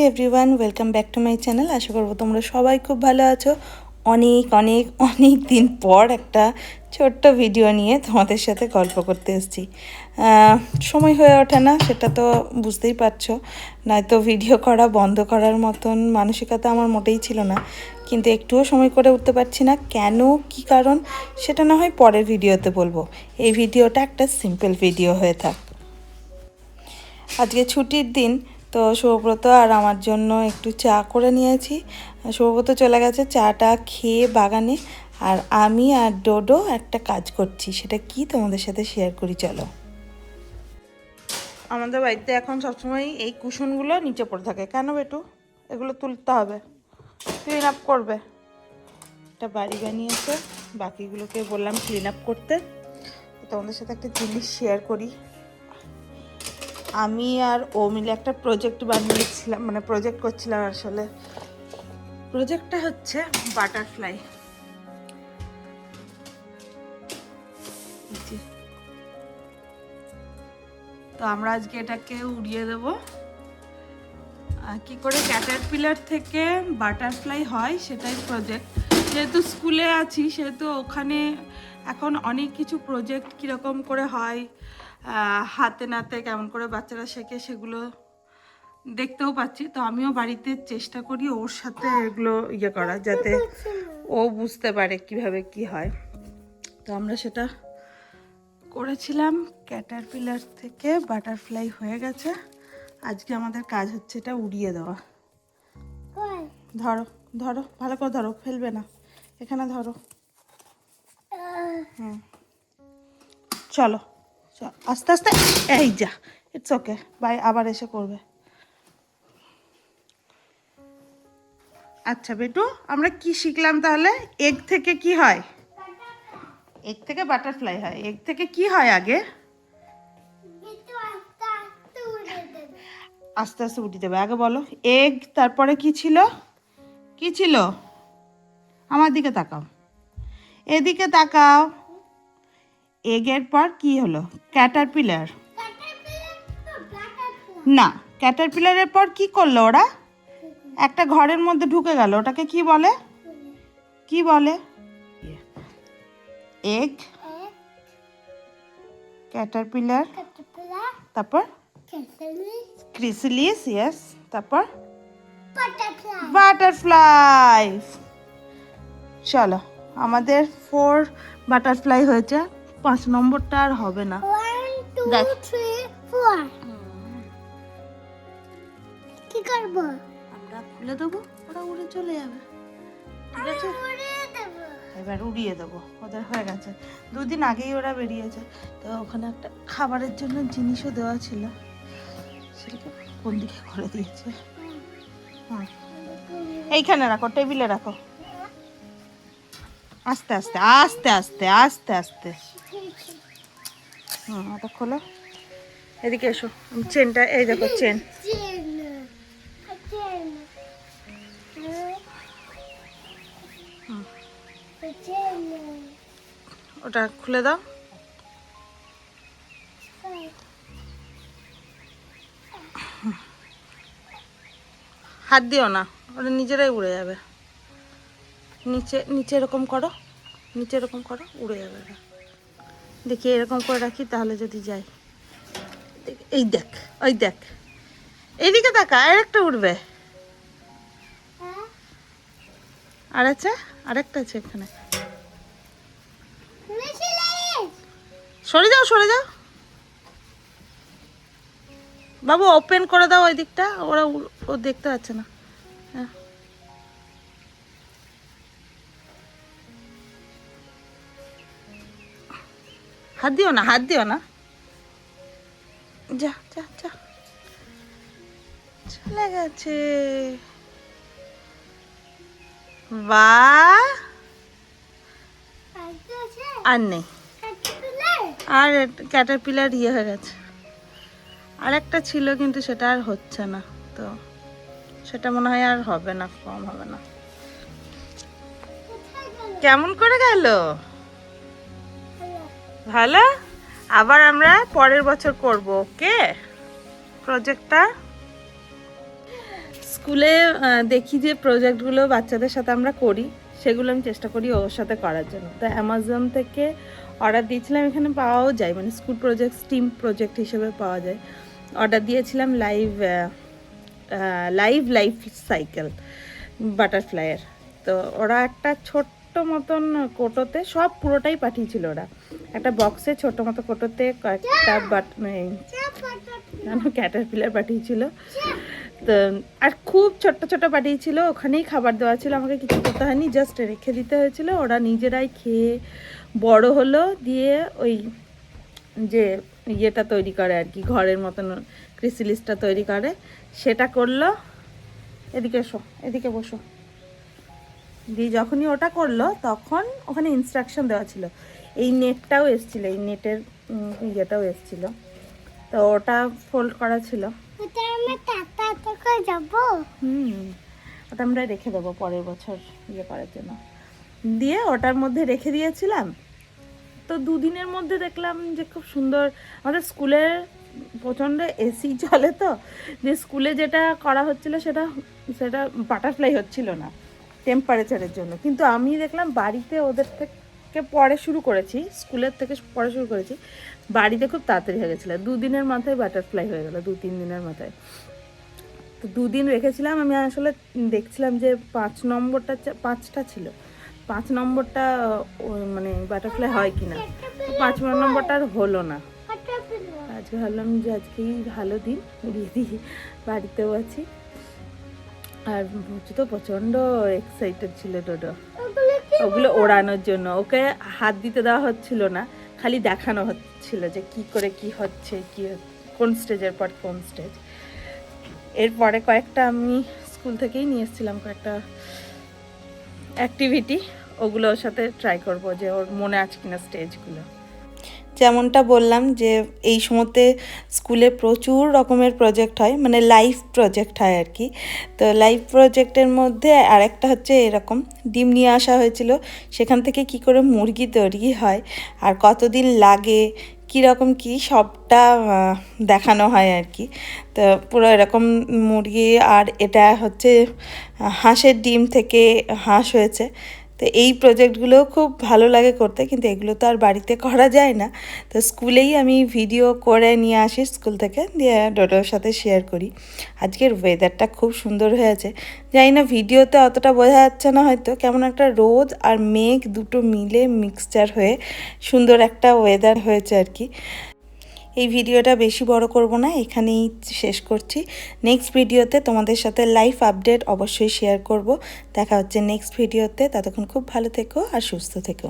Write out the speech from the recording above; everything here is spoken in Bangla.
High everyone, welcome back to my channel. আশা করবো তোমরা সবাই খুব ভালো আছো। অনেক দিন পর একটা ছোট্ট ভিডিও নিয়ে তোমাদের সাথে গল্প করতে এসেছি। সময় হয়ে ওঠে না, সেটা তো বুঝতেই পারছো। নয়তো ভিডিও করা বন্ধ করার মতন মানসিকতা আমার মোটেই ছিল না, কিন্তু একটুও সময় করে উঠতে পারছি না। কেন, কী কারণ, সেটা না হয় পরের ভিডিওতে বলবো। এই ভিডিওটা একটা সিম্পল ভিডিও হয়ে থাক। আজকে ছুটির দিন, তো সৌব্রত আর আমার জন্য একটু চা করে নিয়েছি। সৌব্রত চলে গেছে চাটা খেয়ে বাগানে, আর আমি আর ডোডো একটা কাজ করছি। সেটা কি তোমাদের সাথে শেয়ার করি, চলো। আমাদের বাড়িতে এখন সবসময় এই কুশনগুলো নিচে পড়ে থাকে। কেন বেটু? এগুলো তুলতে হবে, ক্লিন আপ করবে। একটা বাড়ি বানিয়েছে, বাকিগুলোকে বললাম ক্লিন আপ করতে। তোমাদের সাথে একটা জিনিস শেয়ার করি। আমি আর ও মিলে একটা প্রজেক্ট বানিয়েছিলাম, মানে প্রজেক্ট করছিলাম। আসলে প্রজেক্টটা হচ্ছে বাটারফ্লাই। তো আমরা আজকে এটাকে উড়িয়ে দেব। কি করে ক্যাটারপিলার থেকে বাটারফ্লাই হয় সেটাই প্রজেক্ট। যেহেতু স্কুলে আছি, সেহেতু ওখানে এখন অনেক কিছু প্রজেক্ট কীরকম করে হয়, হাতে নাতে কেমন করে বাচ্চারা শেখে, সেগুলো দেখতেও পাচ্ছি। তো আমিও বাড়িতে চেষ্টা করি ওর সাথে এগুলো করা, যাতে ও বুঝতে পারে কিভাবে কি হয়। তো আমরা সেটা করেছিলাম। ক্যাটারপিলার থেকে বাটারফ্লাই হয়ে গেছে। আজকে আমাদের কাজ হচ্ছে এটা উড়িয়ে দেওয়া। ধরো ধরো, ভালো করে ধরো, ফেলবে না। এখানে ধরো। চলো আস্তে আস্তে। এই যা, ইটস ওকে, বাই, আবার এসে করবে। আচ্ছা বেটু, আমরা কি শিখলাম তাহলে? এগ থেকে কি হয়? এগ থেকে বাটারফ্লাই হয়। এগ থেকে কি হয় আগে? আস্তে আস্তে উঠে দেবে। আগে বলো এগ, তারপরে কি ছিল? কি ছিল? আমার দিকে তাকাও, এদিকে তাকাও। এগের পর কি হলো? ক্যাটারপিলার। না, ক্যাটারপিলারের পর কি করলো ওরা? একটা ঘরের মধ্যে ঢুকে গেল। ওটাকে কি বলে? কি বলে? এগ, ক্যাটারপিলার, তারপর ক্রিসিলিস, ইয়েস, তারপর বাটারফ্লাই। চলো, আমাদের 4 বাটারফ্লাই হয়েছে, 5 নম্বরটা আর হবে না। 1 2 3 4 কি করব? আমরা খুলে দেবো, ওরা উড়ে চলে যাবে। ঠিক আছে, এবার উড়িয়ে দেবো। ওদের হয়ে গেছে, 2 দিন আগেই ওরা বেরিয়েছে। তো ওখানে একটা খাবারের জন্য জিনিসও দেওয়া ছিল, সেটাকে কোন দিকে করে দিয়েছে। এইখানে রাখো, টেবিলে রাখো। আস্তে আস্তে আস্তে আস্তে আস্তে আস্তে। ওটা খোলো, এদিকে এসো। চেনটা, এই দেখো চেন। ওটা খুলে দাও। হাত দিও না, ওটা নিজেরাই উড়ে যাবে। নিচে নিচে এরকম করো, নিচে এরকম করো, উড়ে যাবে ওটা। দেখি এরকম করে রাখি, তাহলে যদি যাই। এই দেখ, ওই দেখ, এইদিকে তাকা, আরেকটা উড়বে। আর আছে, আরেকটা আছে এখানে। সরে যাও, সরে যাও বাবু, ওপেন করে দাও ওই দিকটা। ওরা ও দেখতে পাচ্ছে না। হাত দিও না, হাত দিও না। যা যা যা, চলে গেছে। বাহ, আর নেই। আর ক্যাটারপিলার হয়ে গেছে। আর একটা ছিল, কিন্তু সেটা আর হচ্ছে না। তো সেটা মনে হয় আর হবে না, কম হবে না। কেমন করে গেল? ভালো। আবার আমরা পরের বছর করব, ওকে? প্রজেক্টটা স্কুলে দেখি যে প্রজেক্টগুলো বাচ্চাদের সাথে আমরা করি, সেগুলো আমি চেষ্টা করি ওর সাথে করার জন্য। তো অ্যামাজন থেকে অর্ডার দিয়েছিলাম, এখানে পাওয়াও যায়, মানে স্কুল প্রজেক্ট স্টিম প্রজেক্ট হিসেবে পাওয়া যায়। অর্ডার দিয়েছিলাম লাইফ সাইকেল বাটারফ্লাইয়ের। তো ওরা একটা ছোট্ট মতন কোটোতে, সব পুরোটাই পাঠিয়েছিল ওরা, একটা বক্সে ছোট মতো কোটোতে কয়েকটা ক্যাটারপিলার পাঠিয়েছিল। তো আর খুব ছোট্ট ছোট পাঠিয়েছিল, ওখানেই খাবার দেওয়া ছিল, আমাকে কিছু করতে হয়নি, জাস্ট রেখে দিতে হয়েছিল। ওরা নিজেরাই খেয়ে বড় হলো, দিয়ে ওই যে ইয়েটা তৈরি করে আর কি, ঘরের মতন ক্রিসিলিসটা তৈরি করে, সেটা করলো। এদিকে এসো, এদিকে বসো। দিয়ে যখনই ওটা করলো তখন ওখানে ইনস্ট্রাকশন দেওয়া ছিল, এই নেটটাও এসেছিলো, এই নেটের ইয়েটাও এসেছিলো। তো ওটা ফোল্ড করা ছিল। ওটা আমরা রেখে দেবো পরের বছর ইয়ে করার জন্য। দিয়ে ওটার মধ্যে রেখে দিয়েছিলাম। তো দুদিনের মধ্যে দেখলাম যে খুব সুন্দর, আমাদের স্কুলের প্রচণ্ড এসি চলে, তো যে স্কুলে যেটা করা হচ্ছিল সেটা বাটারফ্লাই হচ্ছিল না টেম্পারেচারের জন্য। কিন্তু আমি দেখলাম বাড়িতে ওদের থেকে পরে শুরু করেছি, স্কুলের থেকে পরে শুরু করেছি, বাড়িতে খুব তাড়াতাড়ি হয়ে গেছিলো। 2 দিনের মাথায় বাটারফ্লাই হয়ে গেলো, 2-3 দিনের মাথায়। তো 2 দিন রেখেছিলাম। আমি আসলে দেখছিলাম যে 5টা ছিল, 5 নম্বরটা মানে বাটারফ্লাই হয় কি না। 5 নম্বরটা আর হলো না। আজকে ভাবলাম যে আজকেই ভালো দিন, উড়িয়ে দিই, বাড়িতেও আছি। আর বুঝি তো প্রচণ্ড এক্সাইটেড ছিল ডোডো ওগুলো ওড়ানোর জন্য। ওকে হাত দিতে দেওয়া হচ্ছিল না, খালি দেখানো হচ্ছিল যে কি করে কি হচ্ছে, কি কোন স্টেজের পর কোন স্টেজ। এরপরে কয়েকটা আমি স্কুল থেকেই নিয়ে এসেছিলাম কয়েকটা অ্যাক্টিভিটি, ওগুলো ওর সাথে ট্রাই করব যে ওর মনে আছে কিনা স্টেজগুলো। যেমনটা বললাম যে এই সময়তে স্কুলে প্রচুর রকমের প্রজেক্ট হয়, মানে লাইভ প্রজেক্ট হয় আর কি। তো লাইভ প্রজেক্টের মধ্যে আরেকটা হচ্ছে এরকম ডিম নিয়ে আসা হয়েছিল, সেখান থেকে কি করে মুরগি তৈরি হয় আর কতদিন লাগে, কীরকম কি সবটা দেখানো হয় আর কি। তো পুরো এরকম মুরগি, আর এটা হচ্ছে হাঁসের ডিম থেকে হাঁস হয়েছে। তো এই প্রজেক্টগুলো খুব ভালো লাগে করতে, কিন্তু এগুলো তো আর বাড়িতে করা যায় না। তো স্কুলেই আমি ভিডিও করে নিয়ে আসি স্কুল থেকে, দিয়ে ডোডোর সাথে শেয়ার করি। আজকের ওয়েদারটা খুব সুন্দর হয়েছে, জানি না ভিডিওতে অতটা বোঝা যাচ্ছে না হয়তো, কেমন একটা রোদ আর মেঘ দুটো মিলে মিক্সচার হয়ে সুন্দর একটা ওয়েদার হয়েছে আর কি। এই ভিডিওটা বেশি বড় করব না, এখানেই শেষ করছি। নেক্সট ভিডিওতে তোমাদের সাথে লাইভ আপডেট অবশ্যই শেয়ার করব। দেখা হচ্ছে নেক্সট ভিডিওতে, ততক্ষণ খুব ভালো থেকো আর সুস্থ থেকো।